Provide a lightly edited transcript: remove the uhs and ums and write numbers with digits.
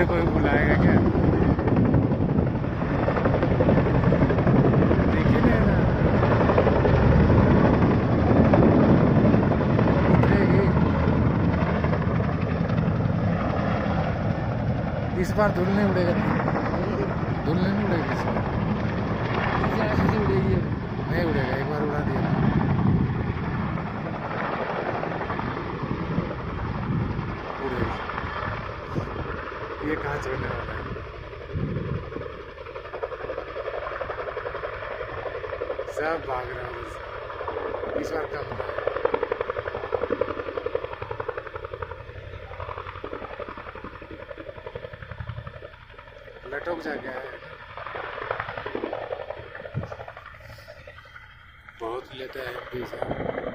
कोई बुलाएगा क्या? देख ही लेना, उतरेगी। इस बार धूल नहीं उड़ेगा, धूल नहीं उड़ेगी इस बार। से उड़ेगी अब। नहीं उड़ेगा, एक बार उड़ा दिया ना। उड़ेगी। ये कहाँ चढ़ने वाला है? सब भाग रहा है उधर से। इस बार कम है। लटक जा गया है, बहुत लेता है एमपी से।